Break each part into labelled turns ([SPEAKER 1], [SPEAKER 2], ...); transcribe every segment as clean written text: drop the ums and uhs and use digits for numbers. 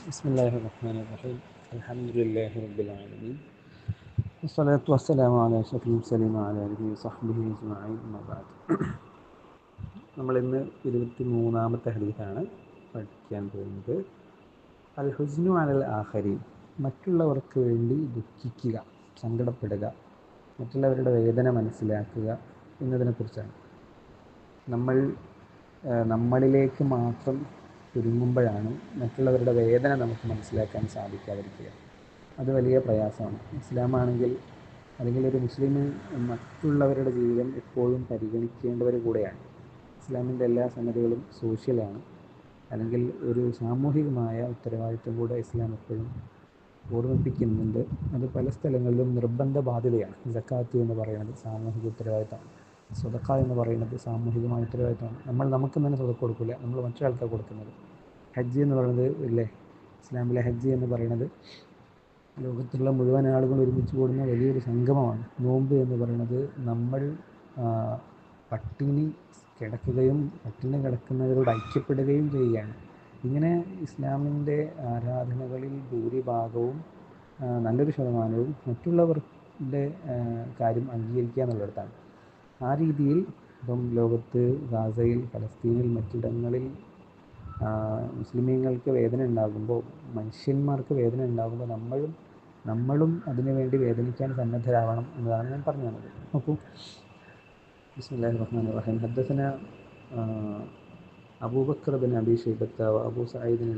[SPEAKER 1] بسم الله الرحمن الرحيم الحمد لله رب العالمين والصلاة والسلام على أشرف المرسلين وعلى آله وصحبه أجمعين أما بعد. നമ്മളിന്ന് 23-ാമത്തെ ഹദീസാണ് പഠിക്കാൻ പോകുന്നത്. അൽ ഹുസ്നു അലൽ ആഖരീൻ, മറ്റുള്ളവർക്ക് വേണ്ടി ദുഃഖിക്കുക, സങ്കടപ്പെടുക, മറ്റുള്ളവരുടെ വേദന മനസ്സിലാക്കുക എന്നതിനെക്കുറിച്ചാണ്. നമ്മളിലേക്ക് മാത്രം ചുരുങ്ങുമ്പോഴാണ് മറ്റുള്ളവരുടെ വേദന നമുക്ക് മനസ്സിലാക്കാൻ സാധിക്കാതിരിക്കുക. അത് വലിയ പ്രയാസമാണ്. ഇസ്ലാമാണെങ്കിൽ അല്ലെങ്കിൽ ഒരു മുസ്ലിം മറ്റുള്ളവരുടെ ജീവിതം എപ്പോഴും പരിഗണിക്കേണ്ടവർ കൂടെയാണ്. ഇസ്ലാമിൻ്റെ എല്ലാ സംഗതികളും സോഷ്യലാണ്, അല്ലെങ്കിൽ ഒരു സാമൂഹികമായ ഉത്തരവാദിത്വം കൂടെ ഇസ്ലാം എപ്പോഴും ഓർമ്മിപ്പിക്കുന്നുണ്ട്. അത് പല സ്ഥലങ്ങളിലും നിർബന്ധ ബാധ്യതയാണ്. സക്കാത്ത് എന്ന് പറയുന്നത് സാമൂഹിക ഉത്തരവാദിത്തമാണ്. സ്വതക്ക എന്ന് പറയുന്നത് സാമൂഹികമായ ഉത്തരവാദിത്തമാണ്. നമുക്ക് തന്നെ സ്വതക്ക കൊടുക്കില്ല, നമ്മൾ മറ്റൊരാൾക്കാണ് കൊടുക്കുന്നത്. ഹജ്ജ് എന്ന് പറയുന്നത് ഇല്ലേ, ഇസ്ലാമിലെ ഹജ്ജ് എന്ന് പറയുന്നത് ലോകത്തുള്ള മുഴുവൻ ആളുകൾ ഒരുമിച്ച് കൂടുന്ന വലിയൊരു സംഗമമാണ്. നോമ്പ് എന്ന് പറയുന്നത് നമ്മൾ പട്ടിണി കിടക്കുകയും പട്ടിണി കിടക്കുന്നവരോട് ഐക്യപ്പെടുകയും ചെയ്യുകയാണ്. ഇങ്ങനെ ഇസ്ലാമിൻ്റെ ആരാധനകളിൽ ഭൂരിഭാഗവും നല്ലൊരു ശതമാനവും മറ്റുള്ളവരുടെ കാര്യം അംഗീകരിക്കുക എന്നുള്ളിടത്താണ്. ആ രീതിയിൽ ഇപ്പം ലോകത്ത് ഗാസയിൽ, ഫലസ്തീനിൽ, മറ്റിടങ്ങളിൽ മുസ്ലിമീങ്ങൾക്ക് വേദന ഉണ്ടാകുമ്പോൾ, മനുഷ്യന്മാർക്ക് വേദന ഉണ്ടാകുമ്പോൾ നമ്മളും അതിനുവേണ്ടി വേദനിക്കാൻ സന്നദ്ധരാവണം എന്നതാണ് ഞാൻ പറഞ്ഞു തന്നത്. നോക്കൂ, ബിസ്മില്ലാഹിർ റഹ്മാനിർ റഹീം. ഹദ്ദസനാ അബൂ ബക്കർ ബിൻ അബീ ശൈബത്ത വഅബൂ സഈദ്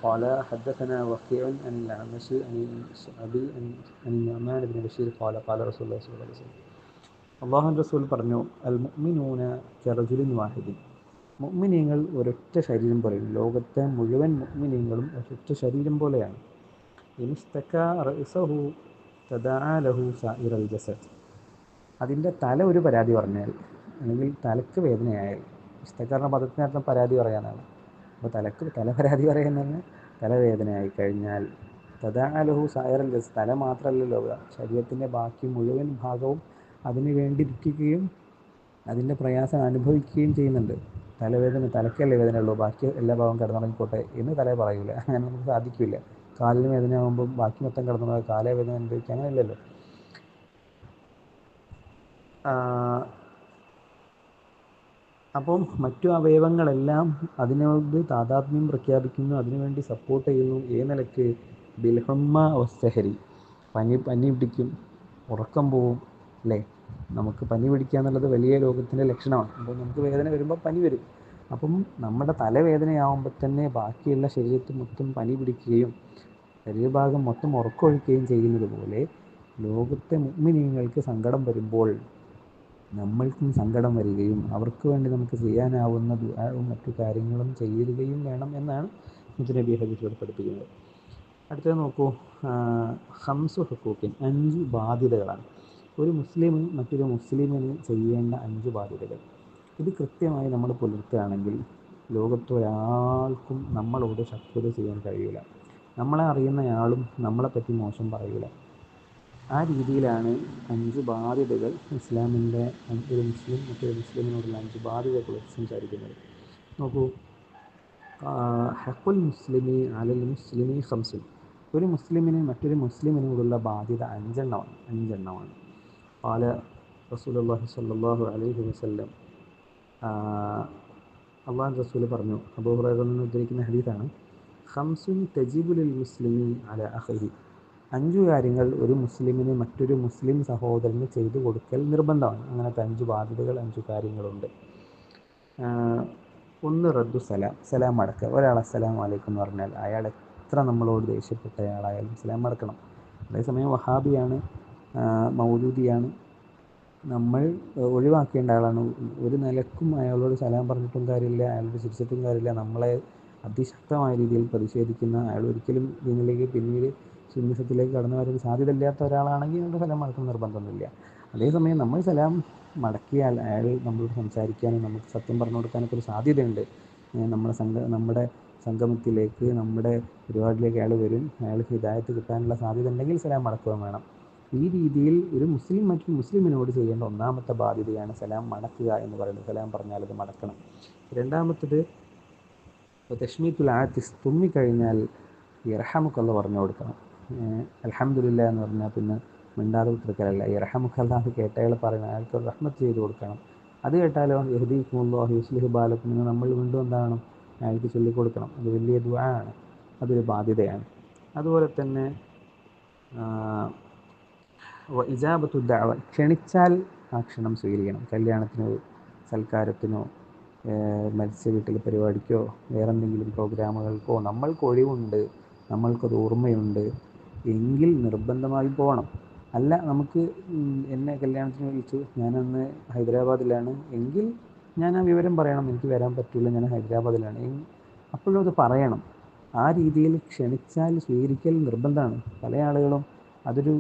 [SPEAKER 1] قال حدثنا وكيع عن الأعمش عن الشعبي عن النعمان بن بشير قال قال رسول الله صلى الله عليه وسلم. അള്ളാഹുവിൻ്റെ റസൂൽ പറഞ്ഞു, അൽ മുഅ്മിനൂന കറജുലിൻ വാഹിദിൻ, മുഅ്മിനീങ്ങൾ ഒരൊറ്റ ശരീരം പോലെയാണ്. ലോകത്തെ മുഴുവൻ മുഅ്മിനീങ്ങളും ഒരൊറ്റ ശരീരം പോലെയാണ്. ഇനിസ്തകാ റഅ്സഹു തദഅ ലഹു സായിറൽ ജസദ്, അതിൻ്റെ തല ഒരു പരാതി പറഞ്ഞാൽ, അല്ലെങ്കിൽ തലക്ക് വേദനയായാൽ, ഇസ്തകാറിൻ്റെ പദത്തിനർത്ഥം പരാതി പറയാനാണ്. അപ്പോൾ തല പരാതി പറയുന്നതിന് തലവേദനയായി കഴിഞ്ഞാൽ, തദഅ ലഹു സായിറൽ ജസദ്, തല മാത്രമല്ലല്ലോ, ശരീരത്തിൻ്റെ ബാക്കി മുഴുവൻ ഭാഗവും അതിനു വേണ്ടി ദുഃഖിക്കുകയും അതിൻ്റെ പ്രയാസം അനുഭവിക്കുകയും ചെയ്യുന്നുണ്ട്. തലക്കല്ലേ വേദന ഉള്ളൂ, ബാക്കി എല്ലാ ഭാഗവും കിടന്നുറങ്ങിക്കോട്ടെ എന്ന് തല പറയൂല. അങ്ങനെ നമുക്ക് സാധിക്കില്ല. കാലിന് വേദന ആകുമ്പം ബാക്കി മൊത്തം കിടന്നുറങ്ങുക, കാലേ വേദന അനുഭവിക്കുക, അങ്ങനെ ഇല്ലല്ലോ. അപ്പം മറ്റു അവയവങ്ങളെല്ലാം അതിനോട് താദാത്മ്യം പ്രഖ്യാപിക്കുന്നു, അതിനുവേണ്ടി സപ്പോർട്ട് ചെയ്യുന്നു. നിലയ്ക്ക് ബിൽഹമ്മ വസ്സഹരി, പനി പിടിക്കും, ഉറക്കം പോവും, അല്ലേ? നമുക്ക് പനി പിടിക്കുക എന്നുള്ളത് വലിയ രോഗത്തിൻ്റെ ലക്ഷണമാണ്. അപ്പോൾ നമുക്ക് വേദന വരുമ്പോൾ പനി വരും. അപ്പം നമ്മുടെ തലവേദനയാവുമ്പോൾ തന്നെ ബാക്കിയുള്ള ശരീരത്തിൽ മൊത്തം പനി പിടിക്കുകയും ശരീരഭാഗം മൊത്തം ഉറക്കമൊഴിക്കുകയും ചെയ്യുന്നത് പോലെ ലോകത്തെ മുഅ്മിനീങ്ങൾക്ക് സങ്കടം വരുമ്പോൾ നമ്മൾക്കും സങ്കടം വരികയും അവർക്ക് വേണ്ടി നമുക്ക് ചെയ്യാനാവുന്ന ദുആവും മറ്റു കാര്യങ്ങളും ചെയ്യുകയും വേണം എന്നാണ് നബി ഹദീസിലൂടെ പഠിപ്പിക്കുന്നത്. അടുത്തത് നോക്കൂ, ഖംസു ഹുഖൂഖിൻ, 5 ബാധ്യതകളാണ്. ഒരു മുസ്ലിം മറ്റൊരു മുസ്ലിമിന് ചെയ്യേണ്ട 5 ബാധ്യതകൾ. ഇത് കൃത്യമായി നമ്മൾ പുലർത്തുകയാണെങ്കിൽ ലോകത്തൊരാൾക്കും നമ്മളോട് ശത്രുത ചെയ്യാൻ കഴിയില്ല. നമ്മളെ അറിയുന്നയാളും നമ്മളെപ്പറ്റി മോശം പറയില്ല. ആ രീതിയിലാണ് 5 ബാധ്യതകൾ ഇസ്ലാമിൻ്റെ ഒരു മുസ്ലിം മറ്റൊരു മുസ്ലിമിനോടുള്ള 5 ബാധ്യതകൾ സംസാരിക്കുന്നത്. നോക്കൂ, ഹഖുൽ മുസ്ലിമി അലൽ മുസ്ലിമി ഖംസുൻ, ഒരു മുസ്ലിമിന് മറ്റൊരു മുസ്ലിമിനോടുള്ള ബാധ്യത 5 എണ്ണമാണ്. ഖാല റസൂലുള്ളാഹി സ്വല്ലല്ലാഹു അലൈഹി വസല്ലം, അള്ളാഹു റസൂൽ പറഞ്ഞു, അബൂ ഹുറൈറയിൽ നിന്ന് ഉദ്ധരിക്കുന്ന ഹദീസാണ്, ഖംസുൻ തജിബു ലിൽ മുസ്ലിമി അലാ അഖിഹി, 5 കാര്യങ്ങൾ ഒരു മുസ്ലിമിന് മറ്റൊരു മുസ്ലിം സഹോദരന് ചെയ്തു കൊടുക്കൽ നിർബന്ധമാണ്. അങ്ങനത്തെ 5 ബാധ്യതകൾ, 5 കാര്യങ്ങളുണ്ട്. 1 റദ്ദു സലാം അടക്കുക. ഒരാൾ അസ്സലാമു അലൈക്കും എന്ന് പറഞ്ഞാൽ അയാൾ എത്ര നമ്മളോട് ദേഷ്യപ്പെട്ട അയാളായാലും സലാം അടക്കണം. അതേസമയം വഹാബിയാണ്, മൗലൂദിയാണ്, നമ്മൾ ഒഴിവാക്കേണ്ട ആളാണ്. ഒരു നിലക്കും അയാളോട് സലാം പറഞ്ഞിട്ടും കാര്യമില്ല, അയാളോട് ചിരിച്ചിട്ടും കാര്യമില്ല. നമ്മളെ അതിശക്തമായ രീതിയിൽ പ്രതിഷേധിക്കുന്ന, അയാൾ ഒരിക്കലും ഇതിലേക്ക് പിന്നീട് സുന്നത്തിലേക്ക് കടന്നു വരാൻ സാധ്യതയില്ലാത്ത ഒരാളാണെങ്കിൽ നമ്മുടെ സലാം മടക്കം നിർബന്ധമൊന്നുമില്ല. അതേസമയം നമ്മൾ സലാം മടക്കിയാൽ അയാൾ നമ്മളോട് സംസാരിക്കാനും നമുക്ക് സത്യം പറഞ്ഞു കൊടുക്കാനൊക്കെ ഒരു സാധ്യതയുണ്ട്. നമ്മുടെ സംഗമത്തിലേക്ക്, നമ്മുടെ പരിപാടിയിലേക്ക് അയാൾ വരും, അയാൾക്ക് ഹിദായത്ത് കിട്ടാനുള്ള സാധ്യത ഉണ്ടെങ്കിൽ സലാം മടക്കുകയും വേണം. ഈ രീതിയിൽ ഒരു മുസ്ലിം മറ്റൊരു മുസ്ലിമിനോട് ചെയ്യേണ്ട 1ാമത്തെ ബാധ്യതയാണ് സലാം മടക്കുക എന്ന് പറയുന്നത്. സലാം പറഞ്ഞാൽ അത് മടക്കണം. 2ാമത്തേത് അപ്പോൾ തഷ്മീത്തുൽ ആത്തിസ് തുമ്മിക്കഴിഞ്ഞാൽ ഇർഹമുക്കല്ല പറഞ്ഞു കൊടുക്കണം. അൽഹംദുലില്ലാ എന്ന് പറഞ്ഞാൽ പിന്നെ മിണ്ടാതെ ഉത്തരക്കലല്ല. ഇർഹമുക്കല്ല എന്ന് കേട്ടയാൾ പറയണം, അയാൾക്ക് റഹ്മത്ത് ചെയ്ത് കൊടുക്കണം. അത് കേട്ടാലോ യഹ്ദീകുമുല്ലാഹു യുസ്ലിഹു ബാലക്കും എന്ന് നമ്മൾ വീണ്ടും എന്താണ് അയാൾക്ക് ചൊല്ലിക്കൊടുക്കണം. അത് വലിയ ദുആ ആണ്, അതൊരു ബാധ്യതയാണ്. അതുപോലെ തന്നെ ഇജാബത്തു ദഅവ, ക്ഷണിച്ചാൽ ആ ക്ഷണം സ്വീകരിക്കണം. കല്യാണത്തിനോ സൽക്കാരത്തിനോ മത്സ്യ വീട്ടിൽ പരിപാടിക്കോ വേറെന്തെങ്കിലും പ്രോഗ്രാമുകൾക്കോ നമ്മൾക്ക് ഒഴിവുണ്ട്, നമ്മൾക്കത് ഓർമ്മയുണ്ട് എങ്കിൽ നിർബന്ധമായി പോകണം. അല്ല നമുക്ക് എന്നെ കല്യാണത്തിന് വിളിച്ചു, ഞാനന്ന് ഹൈദരാബാദിലാണ് എങ്കിൽ ഞാൻ ആ വിവരം പറയണം, എനിക്ക് വരാൻ പറ്റില്ല, ഞാൻ ഹൈദരാബാദിലാണ്, അപ്പോഴും അത് പറയണം. ആ രീതിയിൽ ക്ഷണിച്ചാൽ സ്വീകരിക്കൽ നിർബന്ധമാണ്. പല ആളുകളും അതൊരു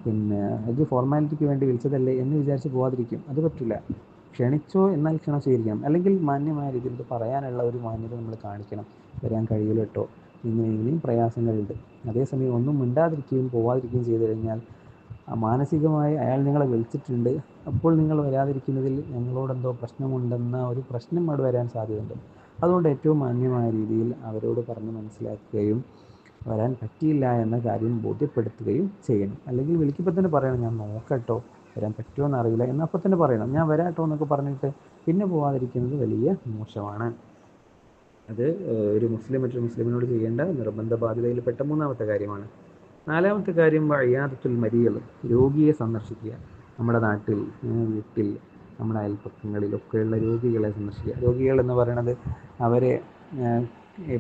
[SPEAKER 1] പിന്നെ അത് ഫോർമാലിറ്റിക്ക് വേണ്ടി വിളിച്ചതല്ലേ എന്ന് വിചാരിച്ച് പോകാതിരിക്കും. അത് പറ്റില്ല. ക്ഷണിച്ചോ എന്നാൽ ക്ഷണം സ്വീകരിക്കണം. അല്ലെങ്കിൽ മാന്യമായ രീതിയിൽ ഇത് പറയാനുള്ള ഒരു മാന്യത നമ്മൾ കാണിക്കണം. വരാൻ കഴിയില്ല കേട്ടോ, ഇനിയും പ്രയാസങ്ങളുണ്ട്. അതേസമയം ഒന്നും മിണ്ടാതിരിക്കുകയും പോവാതിരിക്കുകയും ചെയ്തു കഴിഞ്ഞാൽ മാനസികമായി അയാൾ നിങ്ങളെ വിളിച്ചിട്ടുണ്ട്, അപ്പോൾ നിങ്ങൾ വരാതിരിക്കുന്നതിൽ ഞങ്ങളോടെന്തോ പ്രശ്നമുണ്ടെന്ന ഒരു പ്രശ്നം അവിടെ വരാൻ സാധ്യതയുണ്ട്. അതുകൊണ്ട് ഏറ്റവും മാന്യമായ രീതിയിൽ അവരോട് പറഞ്ഞ് മനസ്സിലാക്കുകയും വരാൻ പറ്റിയില്ല എന്ന കാര്യം ബോധ്യപ്പെടുത്തുകയും ചെയ്യണം. അല്ലെങ്കിൽ വിളിക്കുമ്പോൾ തന്നെ പറയണം, ഞാൻ നോക്കട്ടോ, വരാൻ പറ്റുമോ എന്നറിയില്ല എന്നപ്പോൾ തന്നെ പറയണം. ഞാൻ വരാട്ടോ എന്നൊക്കെ പറഞ്ഞിട്ട് പിന്നെ പോകാതിരിക്കുന്നത് വലിയ മോശമാണ്. അത് ഒരു മുസ്ലിം മറ്റൊരു മുസ്ലിമിനോട് ചെയ്യേണ്ട നിർബന്ധ ബാധ്യതയിൽപ്പെട്ട മൂന്നാമത്തെ കാര്യമാണ്. നാലാമത്തെ കാര്യം വഇയാദത്തുൽ മരീദ്, രോഗിയെ സന്ദർശിക്കുക. നമ്മുടെ നാട്ടിൽ, വീട്ടിൽ, നമ്മുടെ അയൽപ്പക്കങ്ങളിലൊക്കെയുള്ള രോഗികളെ സന്ദർശിക്കുക. രോഗികൾ എന്ന് പറയുന്നത് അവരെ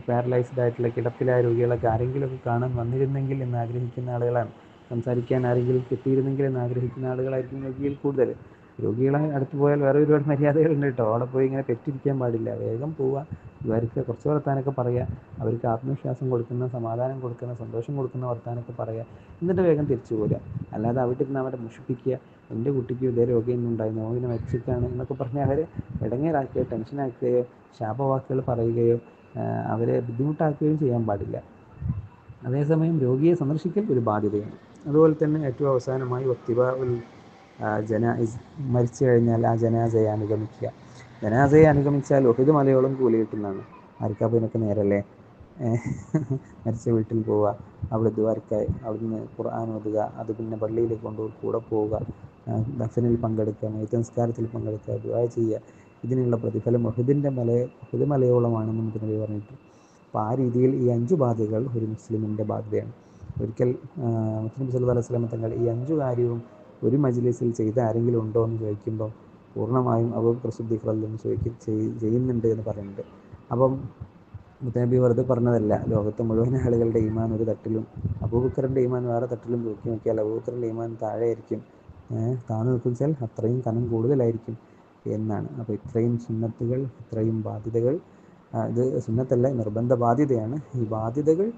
[SPEAKER 1] പാരലൈസ്ഡ് ആയിട്ടുള്ള കിടപ്പിലായ രോഗികളൊക്കെ ആരെങ്കിലുമൊക്കെ കാണാൻ വന്നിരുന്നെങ്കിൽ എന്ന് ആഗ്രഹിക്കുന്ന ആളുകളാണ്. സംസാരിക്കാൻ ആരെങ്കിലും കിട്ടിയിരുന്നെങ്കിൽ എന്ന് ആഗ്രഹിക്കുന്ന ആളുകളായിരിക്കും രോഗിയിൽ കൂടുതൽ. രോഗികളെ അടുത്ത് പോയാൽ വേറെ ഒരുപാട് മര്യാദകളുണ്ട് കേട്ടോ. അവിടെ പോയി ഇങ്ങനെ പെറ്റിരിക്കാൻ പാടില്ല, വേഗം പോവുക, ഇവർക്ക് കുറച്ച് വർത്താനൊക്കെ പറയുക, അവർക്ക് ആത്മവിശ്വാസം കൊടുക്കുന്ന, സമാധാനം കൊടുക്കുന്ന, സന്തോഷം കൊടുക്കുന്ന വർത്താനൊക്കെ പറയുക, എന്നിട്ട് വേഗം തിരിച്ചു പോരുക. അല്ലാതെ അവിടെ ഇരുന്ന് അവരെ മുഷിപ്പിക്കുക, എൻ്റെ കുട്ടിക്ക് ഇതേ രോഗമൊന്നും ഉണ്ടായിരുന്നു, ഓവിനെ മരിച്ചിട്ടാണ് എന്നൊക്കെ പറഞ്ഞ് അവരെ ഇടങ്ങേറാക്കുകയോ ടെൻഷനാക്കുകയോ ശാപവാക്കുകൾ പറയുകയോ അവരെ ബുദ്ധിമുട്ടാക്കുകയും ചെയ്യാൻ പാടില്ല. അതേസമയം രോഗിയെ സന്ദർശിക്കൽ ഒരു ബാധ്യതയാണ്. അതുപോലെ തന്നെ ഏറ്റവും അവസാനമായി വത്തിബാഉൽ ജനായിസ്, മരിച്ചു കഴിഞ്ഞാൽ ആ ജനാസയെ അനുഗമിക്കുക. ജനാസയെ അനുഗമിച്ചാൽ ഉഹുദ് മലയോളം കൂലി കിട്ടുന്നതാണ്. ആർക്കതിനൊക്കെ നേരല്ലേ? മരിച്ച വീട്ടിൽ പോവുക, അവിടെ ദ്വാരക്കായി, അവിടുന്ന് ഖുർആൻ ഓതുക, അത് പിന്നെ പള്ളിയിലേക്ക് കൊണ്ടുപോയി കൂടെ പോവുക, ദഫനിൽ പങ്കെടുക്കുക, മയ്യിത്ത് നിസ്കാരത്തിൽ പങ്കെടുക്കുക, ദുആ ചെയ്യുക. ഇതിനുള്ള പ്രതിഫലം ഉഹുദ് മലയോളമാണെന്ന് നബി പറഞ്ഞിട്ട്. അപ്പോൾ ആ രീതിയിൽ ഈ 5 ബാധ്യതകൾ ഒരു മുസ്ലിമിൻ്റെ ബാധ്യതയാണ്. ഒരിക്കൽ മുസ്ലിം സല്ലല്ലാഹു അലൈഹി വസല്ലം തങ്ങൾ ഈ 5 കാര്യവും ഒരു മജ്ലിസിൽ ചെയ്ത ആരെങ്കിലും ഉണ്ടോ എന്ന് ചോദിക്കുമ്പോൾ പൂർണ്ണമായും അബൂബക്കർ സിദ്ദീഖ് റളിയല്ലാഹു അൻഹു ചെയ്യുന്നുണ്ട് എന്ന് പറയുന്നുണ്ട്. അപ്പം മുത്തനബി വെറുതെ പറഞ്ഞതല്ല. ലോകത്തെ മുഴുവൻ ആളുകളുടെ ഈമാൻ ഒരു തട്ടിലും അബൂബക്കറിൻ്റെ ഈമാൻ വേറെ തട്ടിലും തൂക്കി നോക്കിയാൽ അബൂബക്കറിൻ്റെ ഈമാൻ താഴെയായിരിക്കും, താഴ്ന്നു നിൽക്കുമ്പോൾ അത്രയും കനം കൂടുതലായിരിക്കും എന്നാണ്. അപ്പോൾ ഇത്രയും സുന്നത്തുകൾ, ഇത്രയും ബാധ്യതകൾ, ഇത് സുന്നത്തല്ല, നിർബന്ധ ബാധ്യതയാണ്. ഈ ബാധ്യതകൾ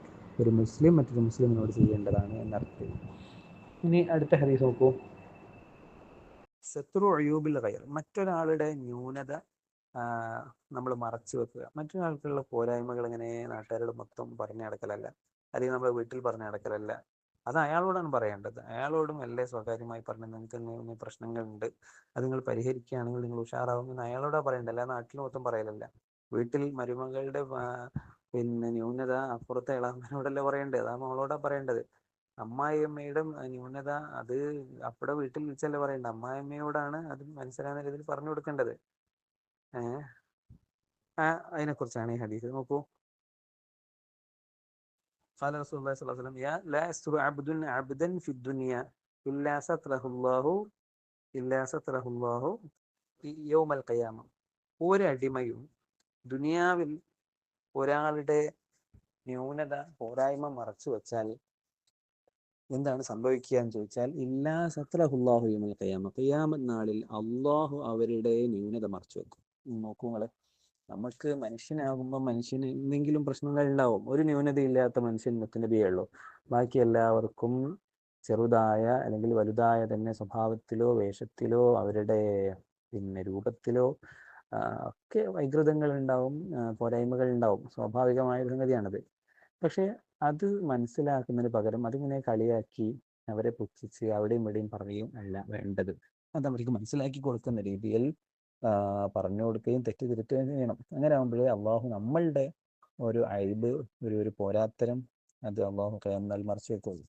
[SPEAKER 1] ഒരു മുസ്ലിം മറ്റൊരു മുസ്ലിമിനോട് ചെയ്യേണ്ടതാണ് എന്നർത്ഥം. ഇനി അടുത്ത ഹദീസ് നോക്കൂ. സത്രു അയ്യൂബിൽ ഗൈർ, മറ്റൊരാളുടെ ന്യൂനത നമ്മൾ മറച്ചു വെക്കുക. മറ്റൊരാൾക്കുള്ള പോരായ്മകൾ ഇങ്ങനെ നാട്ടുകാരോട് മൊത്തം പറഞ്ഞു നടക്കലല്ല, അല്ലെങ്കിൽ നമ്മുടെ വീട്ടിൽ പറഞ്ഞു നടക്കലല്ല. അത് അയാളോടാണ് പറയേണ്ടത്. അയാളോടും അല്ലേ സ്വകാര്യമായി പറഞ്ഞ് നിങ്ങൾക്ക് ഇങ്ങനെ പ്രശ്നങ്ങളുണ്ട്, അത് നിങ്ങൾ പരിഹരിക്കുകയാണെങ്കിൽ നിങ്ങൾ ഉഷാറാവുമെന്ന് അയാളോടാ പറയേണ്ടത്, അല്ല നാട്ടിൽ മൊത്തം പറയലല്ല. വീട്ടിൽ മരുമകളുടെ പിന്നെ ന്യൂനത അപ്പുറത്തെ ഇളാമനോടല്ലേ പറയേണ്ടത്, അതാ മോളോടാ പറയേണ്ടത്. അമ്മായിയമ്മയുടെ ന്യൂനത അത് അപ്പടെ വീട്ടിൽ വിളിച്ചല്ലേ പറയേണ്ടത്, അമ്മായിയമ്മയോടാണ് അത് മനസ്സിലാകുന്ന രീതിയിൽ പറഞ്ഞു കൊടുക്കേണ്ടത്. അതിനെക്കുറിച്ചാണ് ഈ ഹദീസ്. നോക്കൂ. قال رسول الله صلى الله عليه وسلم لا يستر عبد عبدا في الدنيا إلا ستره الله يوم القيامة. ഒരടിമയും ദുനിയാവിൽ ഒരാളുടെ ന്യൂനത, പോരായ്മ മറച്ചു വെച്ചാൽ എന്താണ് സംഭവിക്കുക എന്ന് ചോദിച്ചാൽ, ഇല്ലാ സത്രഹുല്ലാഹു യൗമൽ ഖിയാമ, ഖിയാമത്ത് നാളിൽ അള്ളാഹു അവരുടെ ന്യൂനത മറച്ചു വെക്കും. നോക്കൂ നിങ്ങള്, നമുക്ക് മനുഷ്യനാകുമ്പോൾ മനുഷ്യന് എന്തെങ്കിലും പ്രശ്നങ്ങൾ ഉണ്ടാവും. ഒരു ന്യൂനതയില്ലാത്ത മനുഷ്യൻ മുത്തുനബിയേ ഉള്ളൂ. ബാക്കി എല്ലാവർക്കും ചെറുതായ അല്ലെങ്കിൽ വലുതായ തന്നെ സ്വഭാവത്തിലോ വേഷത്തിലോ അവരുടെ പിന്നെ രൂപത്തിലോ ഒക്കെ വൈകൃതങ്ങൾ ഉണ്ടാവും, പോരായ്മകൾ ഉണ്ടാവും. സ്വാഭാവികമായ സംഗതിയാണത്. പക്ഷെ അത് മനസ്സിലാക്കുന്നതിന് പകരം അതിങ്ങനെ കളിയാക്കി അവരെ പുച്ഛിച്ച് അവിടെയും ഇവിടെയും പറയുകയും അല്ല വേണ്ടത്. അത് അവർക്ക് മനസ്സിലാക്കി കൊടുക്കുന്ന രീതിയിൽ പറഞ്ഞു കൊടുക്കുകയും തെറ്റ് തിരുത്തുകയും ചെയ്യണം. അങ്ങനെ ആകുമ്പോഴേ അള്ളാഹു നമ്മളുടെ ഒരു അയ്ബ്, ഒരു പോരാത്തരം അത് അള്ളാഹു എന്നാൽ മറച്ചു വെക്കുള്ളൂ.